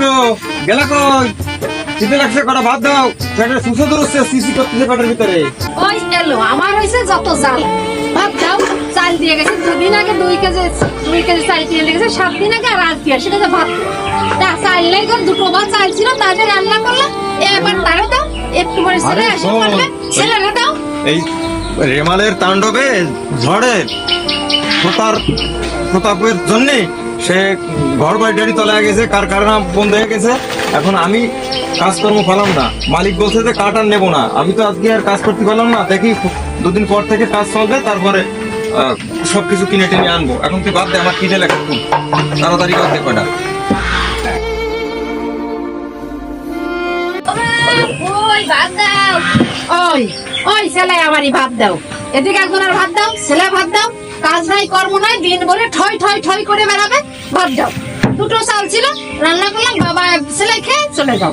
গো গেলা কই চিতে লাগছে কটা ভাত দাও পেটে সুসে ধরছে সিসি করতেছে পেটের ভিতরে ওই এলো আমার হইছে যত চাল ভাত দাও চাল দিয়ে গেছে 2 দিন আগে 2 কেজি চাল দিয়ে গেছে 7 দিন আগে আর আজ দিয়ে সেটা তো ভাত তা চাল নাই কোন দুটো ভাত চাল ছিল তাতে রান্না করলাম এবার তারে দাও একটু পরে ছেলে এসে পড়বে ছেলে দাও এই রেমালের তাণ্ডবে ঝড়ে প্রতাপের জন্য সে ঘর বাড়ি তলে গেছে কারখানা বন্ধ হয়ে গেছে। এখন আমি কাজকর্ম পেলাম না, মালিক বলছে যে কাঠ আর নেবো না। আমি তো আজকে আর কাজ করতে পারলাম না, দেখি 2 দিন পর থেকে কাজ চলবে, তারপরে সবকিছু কিনে টেনে আনবো। এখন তুই বাদ দে, আমার কিনে লেখা খুব তাড়াতাড়ি করতে কয়টা। ওই ভাত দাও, ওই ওই ছেলে আমারই ভাত দাও, এদিকে একজনের ভাত দাও, ছেলে ভাত দাও, কাজ নাই কর্ম নাই, দিন ভরে ঠই ঠই ঠই করে বেড়াবে, ভাত দাও। 2টো চাল ছিল রান্না করলাম, বাবা ছেলে খেয়ে চলে যাও।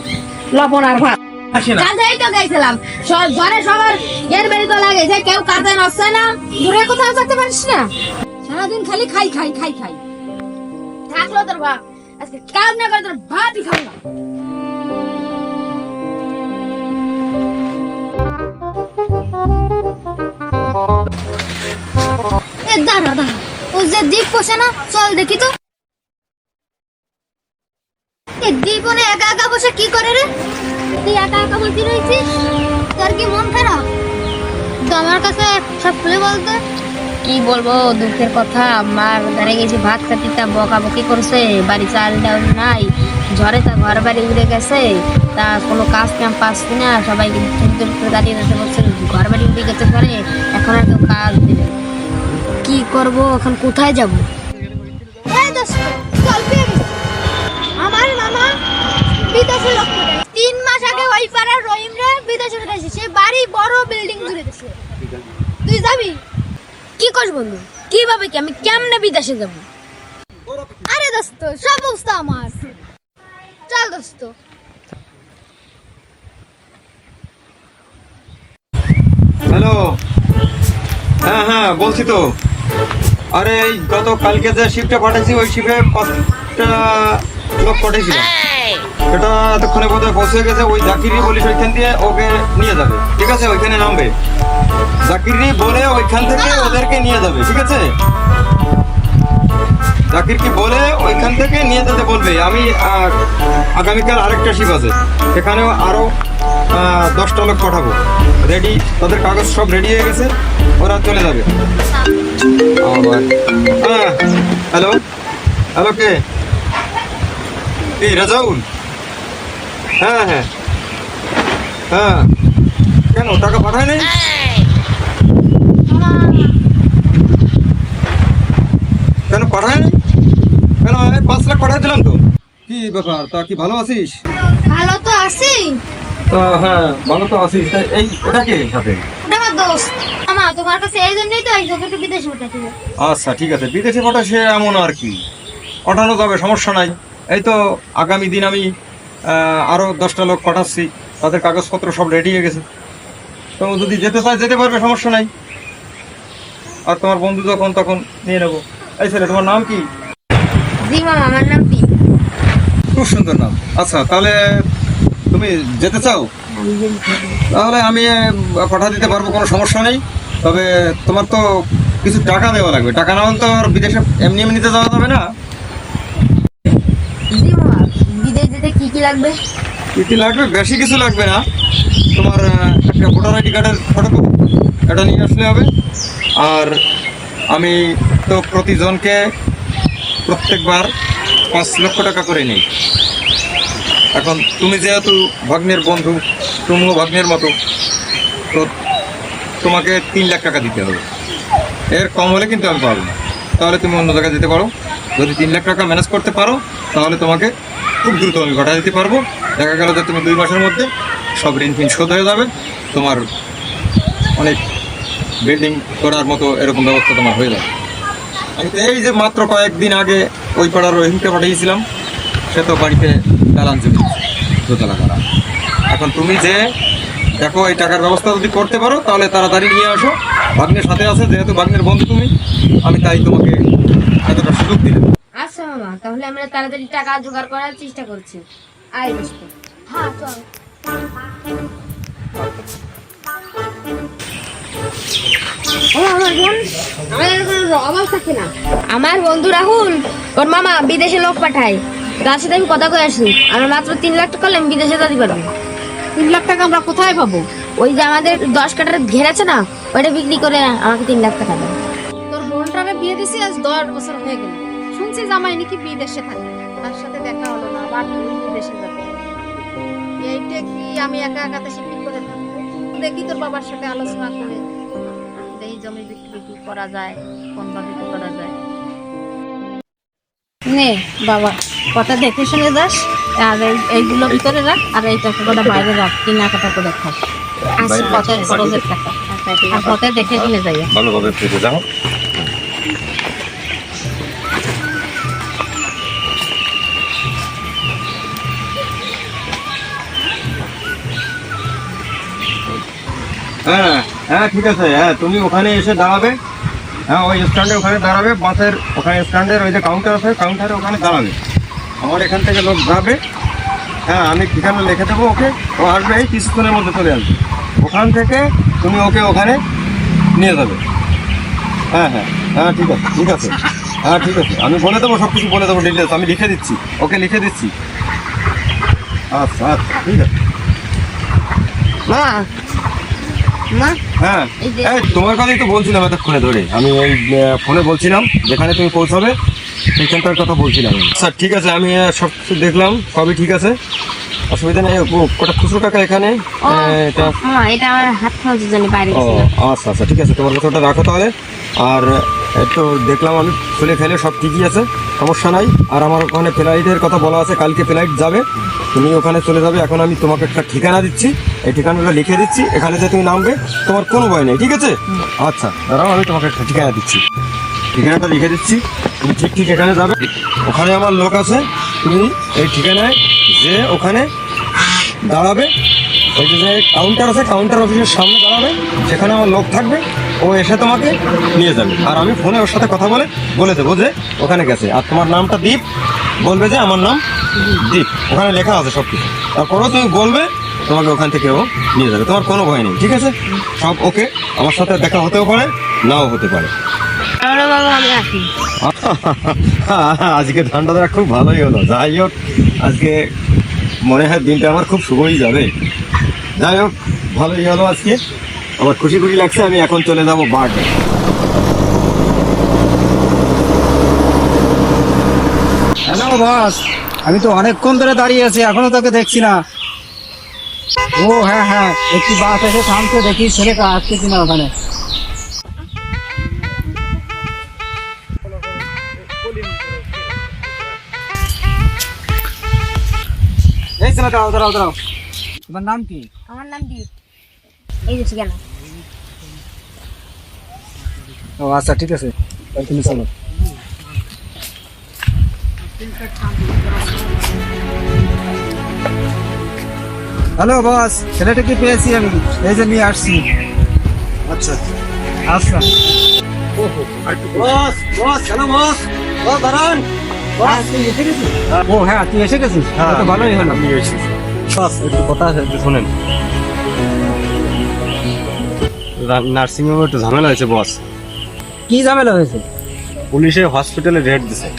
লবণ আর ভাত কাজেই তো গেছিলাম, ঘরে সবার এর বেরি তো লাগে যে কেউ কাজে নচ্ছে না, দূরে কোথাও যেতে পারিস না, সারাদিন খালি খাই খাই খাই খাই। থাকলো তোর ভাত, আজকে কাজ না করে তোর ভাতই খাবো না। দাঁড়া দাঁড়া, ও যে দ্বীপ বসে না, চল দেখি তো। দ্বীপ একা একা বসে কি করে রে? তুই একা একা বসে রয়েছিস, তোর কি মন খারাপ? তো আমার কাছে সব খুলে বলতো। কি বলবো, দুঃখের কথা। আমার দাঁড়িয়ে গেছি ভাত খাতি, তা বকাবকি করছে, বাড়ি চাল ডাউন নাই, ঝড়ে তা ঘর বাড়ি উড়ে গেছে, তা কোনো কাজ কাম পাচ্ছি না, সবাই দাঁড়িয়ে যেতে বলছে, ঘর বাড়ি উড়ে গেছে ঘরে, এখন আর কেউ কাজ দেবে। কি করব এখন, কোথায় যাব? আমার মামা বিদেশে লক্ষ্য দেয়, 3 মাস আগে ওই পাড়ার রহিম রে বিদেশে উঠেছে, সে বাড়ি বড় বিল্ডিং জুড়ে দিছে। তুই যাবি? কি করব বন্ধু, কিভাবে কি আমি কেমনে বিদেশে যাব? আরে দোস্ত, সব বুঝতো আমার, চল দোস্ত। হ্যালো, হ্যাঁ হ্যাঁ বলছি তো। আরে এই গত কালকে যে শিপটা পাঠাইছি, ওই শিপে 5টা লোক পাঠাইছিলাম, সেটা এতক্ষণে বোধহয় পৌঁছে গেছে। ওই জাকিরি বলিস ওইখান দিয়ে ওকে নিয়ে যাবে, ঠিক আছে? ওইখানে নামবে, জাকিরি বলে ওইখান থেকে ওদেরকে নিয়ে যাবে, ঠিক আছে? জাকিরকে বলে ওইখান থেকে নিয়ে যেতে বলবে। আমি আগামীকাল আরেকটা শিপ আছে, সেখানেও আরো 10টা লোক পাঠাবো। রেডি, তাদের কাগজ সব রেডি হয়ে গেছে, ওরা চলে যাবে। হ্যাঁ, হ্যালো হ্যালো, কে? এই রাজাউল? হ্যাঁ হ্যাঁ হ্যাঁ, কেন টাকা পাঠায় নাই? কেন পাঠায় নাই? কেন 5 লাখ পাঠাই দিলাম তো। কি ব্যাপার, তা কি ভালো আছিস? ভালো তো আছি। হ্যাঁ ভালো তো আছিস। এই এটা কে সাথে? ওটা আমার দোস্ত। আমা তোমার কাছে এই জন্যই তো একজনকে বিদেশে পাঠাতে হবে। আচ্ছা ঠিক আছে, বিদেশে পাঠাসে এমন আর কি, পাঠানো যাবে, সমস্যা নাই। এই তো আগামী দিন আমি আরো 10টা লোক পাঠাচ্ছি, তাদের কাগজপত্র সব রেডি হয়ে গেছে। তো যদি যেতে চায় যেতে পারবে, সমস্যা নাই। আর তোমার বন্ধু যখন তখন নিয়ে নেবো। এই ছেলে, তোমার নাম কি? জি মামা, আমার নাম পি। খুব সুন্দর নাম। আচ্ছা, তাহলে তুমি যেতে চাও? তাহলে আমি পাঠা দিতে পারবো, কোনো সমস্যা নেই। তবে তোমার তো কিছু টাকা দেওয়া লাগবে, টাকা না হলে তো আর বিদেশে এমনি এমনিতে যাওয়া যাবে না। জি মামা, বিদেশ যেতে কি কি লাগবে? কি লাগবে? বেশি কিছু লাগবে না। তোমার একটা ভোটার আইডি কার্ডের ফটোকপি, এটা নিয়ে আসলে হবে। আর আমি তো প্রতিজনকে প্রত্যেকবার 5 লক্ষ টাকা করে নিই। এখন তুমি যেহেতু ভাগ্নের বন্ধু, তুমিও ভাগ্নের মতো, তো তোমাকে 3 লাখ টাকা দিতে হবে। এর কম হলে কিন্তু আমি পারবো না। তাহলে তুমি অন্য জায়গায় যেতে পারো। যদি 3 লাখ টাকা ম্যানেজ করতে পারো, তাহলে তোমাকে খুব দ্রুত আমি পাঠিয়ে দিতে পারবো। দেখা গেল যে তুমি 2 মাসের মধ্যে সব ঋণ ফিন শোধ হয়ে যাবে, তোমার অনেক বিল্ডিং করার মতো এরকম ব্যবস্থা তোমার হয়ে যাবে। এই যে মাত্র কয়েকদিন আগে ওই পাড়ার রহিমকে পাঠিয়েছিলাম, সে তো বাড়িতে দালান জমি দোতলা করা। এখন তুমি যে দেখো, এই টাকার ব্যবস্থা যদি করতে পারো, তাহলে তাড়াতাড়ি নিয়ে আসো। ভাগ্নের সাথে আছে, যেহেতু ভাগ্নের বন্ধু তুমি, আমি তাই তোমাকে এতটা সুযোগ দিলাম। আচ্ছা মামা, তাহলে আমরা তাড়াতাড়ি টাকা জোগাড় করার চেষ্টা করছি। আয় বসবো। হ্যাঁ চল। ও আমার বোন, আমাদের কোনো অভাব থাকে না। আমার বন্ধু রাহুল, ওর মামা বিদেশে লোক পাঠায়, তার সাথে আমি কথা কয়ে আসি। আমার মাত্র 3 লাখ টাকা হলে আমি বিদেশে যেতে পারবো। 3 লাখ টাকা আমরা কোথায় পাবো? ওই যে আমাদের 10 কাঠার ঘের আছে না, ওইটা বিক্রি করে আমাকে 3 লাখ টাকা দেবে। তোর বোনটারে বিয়ে দিছি আজ 10 বছর হয়ে গেল। শুনছি জামাই নাকি বিদেশে থাকে, তার সাথে দেখা হলো না, আবার বিদেশে যাবে। এইটা কি আমি একা একাতে শিপিং করে থাকবো? দেখি তোর বাবার সাথে আলোচনা করে এই জমি বিক্রি কি করা যায়, কোন ভাবে কি করা যায়। নে বাবা, কথা দেখে শুনে যাস, আর এইগুলো ভিতরে রাখ, আর এই টাকাটা বাইরে রাখ, কেনাকাটা করে খাস। আচ্ছা, পথের খরচের টাকা, আর পথে দেখে শুনে যাই। ভালোভাবে ফিরে যাও। হ্যাঁ হ্যাঁ ঠিক আছে। হ্যাঁ তুমি ওখানে এসে দাঁড়াবে। হ্যাঁ ওই স্ট্যান্ডে ওখানে দাঁড়াবে, বাসের ওখানে স্ট্যান্ডের ওই যে কাউন্টার আছে, কাউন্টারে ওখানে দাঁড়াবে। আমার এখান থেকে লোক যাবে। হ্যাঁ আমি ঠিকানা লিখে দেবো ওকে, ও আসবে এই কিছুক্ষণের মধ্যে চলে আসবে। ওখান থেকে তুমি ওকে ওখানে নিয়ে যাবে। হ্যাঁ হ্যাঁ হ্যাঁ ঠিক আছে ঠিক আছে। হ্যাঁ ঠিক আছে, আমি বলে দেবো, সব কিছু বলে দেবো, ডিটেলস আমি লিখে দিচ্ছি, ওকে লিখে দিচ্ছি। আচ্ছা আচ্ছা ঠিক আছে। মা, মা, হ্যাঁ এই তোমার কথাই তো বলছিলাম এতক্ষণে ধরে, আমি ওই ফোনে বলছিলাম যেখানে তুমি পৌঁছাবে সেইখানটার কথা বলছিলাম। স্যার ঠিক আছে, আমি সব কিছু দেখলাম, সবই ঠিক আছে, অসুবিধা নেই। কটা খুচরো টাকা এখানে এটা। মামা, এটা আমার হাত খরচের জন্য বাইরে ও গেছিলাম। আচ্ছা আচ্ছা ঠিক আছে, তোমার কাছে ওটা রাখো তাহলে। আর একটু দেখলাম আমি খুলে ফেলে সব ঠিকই আছে, সমস্যা নাই। আর আমার ওখানে ফ্লাইটের কথা বলা আছে, কালকে ফ্লাইট যাবে, তুমি ওখানে চলে যাবে। এখন আমি তোমাকে একটা ঠিকানা দিচ্ছি, এই ঠিকানাটা লিখে দিচ্ছি, এখানে যে তুমি নামবে, তোমার কোনো ভয় নেই, ঠিক আছে? আচ্ছা দাঁড়াও, আমি তোমাকে একটা ঠিকানা দিচ্ছি, ঠিকানাটা লিখে দিচ্ছি, তুমি ঠিক ঠিক এখানে যাবে। ওখানে আমার লোক আছে, তুমি এই ঠিকানায় যে ওখানে দাঁড়াবে, ওই যে কাউন্টার আছে, কাউন্টার অফিসের সামনে দাঁড়াবে, সেখানে আমার লোক থাকবে, ও এসে তোমাকে নিয়ে যাবে। আর আমি ফোনে ওর সাথে কথা বলে দেবো যে ওখানে গেছে। আর তোমার নামটা দীপ, বলবে যে আমার নাম দীপ, ওখানে লেখা আছে সব কিছু। তারপরেও তুমি বলবে, তোমাকে ওখান থেকে ও নিয়ে যাবে, তোমার কোনো ভয় নেই, ঠিক আছে? সব ওকে, আমার সাথে দেখা হতেও পারে, নাও হতে পারে। তাহলে বাবা আমি আসি। আজকে ঠান্ডাটা খুব ভালোই হলো, যাই হোক আজকে মনে হয় দিনটা আমার খুব শুভই যাবে। যাই হোক ভালোই হলো আজকে, আমার খুশি খুশি লাগছে। আমি এখন চলে যাবো বার্থডে। হ্যালো বস, আমি তো অনেকক্ষণ ধরে দাঁড়িয়ে আছি, এখনো তোকে দেখছি না। ও হ্যাঁ হ্যাঁ, একটি বাস এসে থামছে, দেখি ছেলেটা আসছে কিনা ওখানে। এই ছেলে, দাঁড়াও দাঁড়াও দাঁড়াও, তোমার নাম কি? আমার নাম দীপ। এই যে ঠিকানা। ও আচ্ছা ঠিক আছে, তাহলে তুমি চলো। হ্যালো বস, ছেলেটাকে পেয়েছি আমি, এই যে নিয়ে আসছি। আচ্ছা আচ্ছা। বস বস, হ্যালো বস, বস দাঁড়ান। ও হ্যাঁ, তুই এসে গেছিস, তো ভালোই হলো। আমি এসেছি। বস একটু কথা আছে, একটু শোনেন। নার্সিং হোমে একটু ঝামেলা হয়েছে বস। কি ঝামেলা হয়েছে? পুলিশে হসপিটালে রেড দিছে।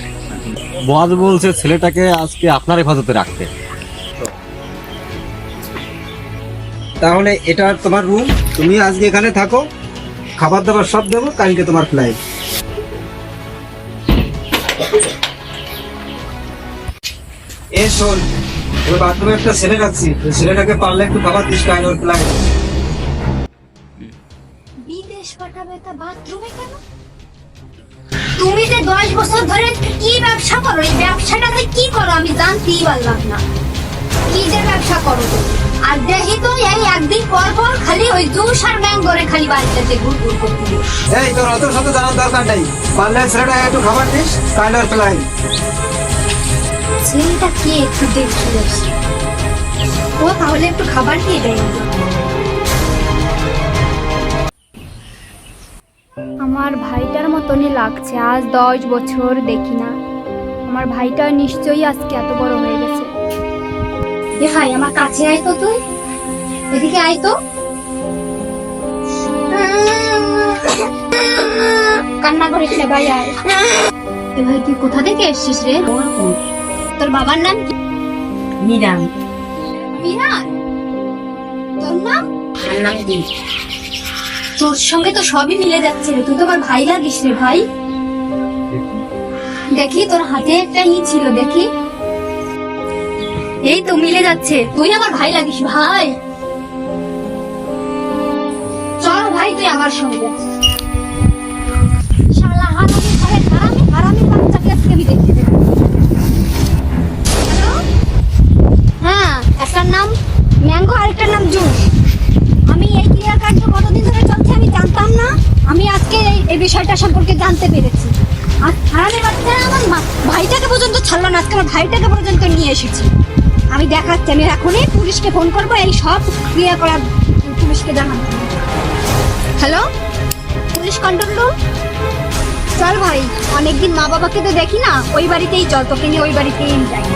বস বলছে ছেলেটাকে আজকে আপনার হেফাজতে রাখতে। তাহলে এটা তোমার রুম, তুমি আজকে এখানে থাকো, খাবার দাবার সব দেবো, কালকে তোমার ফ্লাইট। এ শোন, ওই বাথরুমে একটা ছেলে রাখছি, ওই ছেলেটাকে পারলে একটু খাবার দিস, কাইন্ড ওর ফ্লাইট। বিদেশ পাঠাবে তা বাথরুমে কেন? তুমি যে 10 বছর ধরে কি ব্যবসা করো, এই ব্যবসাটাতে কি করো আমি জানতেই পারলাম না। কি যে ব্যবসা করো তুমি? আর দেখি তো এই একদিন পর পর খালি ওই জুস আর ম্যাঙ্গোরে খালি বাড়িতে ঘুর ঘুর করতে। এই তোর অত সাথে জানার দরকার নেই, পারলে ছেলেটাকে একটু খাবার দিস, কাইন্ড ওর ফ্লাইট। ছেলেটা কে একটু দেখতে যাচ্ছি, ও তাহলে একটু খাবার দিয়ে দেয়। আমার ভাইটার মতনই লাগছে, আজ 10 বছর দেখি না। আমার ভাইটা নিশ্চয়ই আজকে এত বড় হয়ে গেছে। এ ভাই আমার কাছে আয় তো, তুই এদিকে আয় তো। কান্না করিস না ভাই, আয়। এ ভাই তুই কোথা থেকে এসছিস রে? তোর বাবার নাম কি? মিরাম। মিরান? তোর নাম? আর নাম কি? তোর সঙ্গে তো সবই মিলে যাচ্ছে রে, তুই তো আমার ভাই লাগিস রে ভাই। দেখি তোর হাতে একটা ছিল, দেখি। এই তো মিলে যাচ্ছে, তুই আমার ভাই লাগিস ভাই। চল ভাই তুই আমার সঙ্গে। শালা হারামি ঘরে হারামি বাচ্চাকে আজকে আমি দেখতে দেব। হ্যালো? হ্যাঁ, একটার নাম ম্যাঙ্গো আর একটার নাম জুস। আমি এই ক্রিয়া কার্য কতদিন ধরে চলছে আমি জানতাম না, আমি আজকে এই বিষয়টা সম্পর্কে জানতে পেরেছি। আর হারামি বাচ্চা আমার ভাইটাকে পর্যন্ত ছাড়লো না, আজকে আমার ভাইটাকে পর্যন্ত নিয়ে এসেছি। আমি দেখাচ্ছি, আমি এখনই পুলিশকে ফোন করবো, এই সব ক্রিয়া করার পুলিশকে জানাবো। Hello, police control room. চল ভাই, অনেকদিন মা বাবাকে তো দেখি না, ওই বাড়িতেই চল, তোকে নিয়ে ওই বাড়িতেই যাই।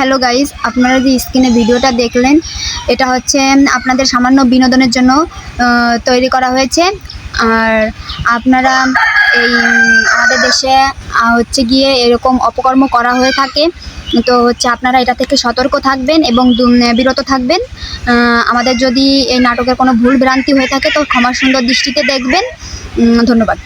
হ্যালো গাইস, আপনারা যে স্ক্রিনে ভিডিওটা দেখলেন এটা হচ্ছে আপনাদের সামান্য বিনোদনের জন্য তৈরি করা হয়েছে। আর আপনারা এই আমাদের দেশে হচ্ছে গিয়ে এরকম অপকর্ম করা হয়ে থাকে, তো হচ্ছে আপনারা এটা থেকে সতর্ক থাকবেন এবং বিরত থাকবেন। আমাদের যদি এই নাটকের কোনো ভুল ভ্রান্তি হয়ে থাকে তো ক্ষমা সুন্দর দৃষ্টিতে দেখবেন। ধন্যবাদ।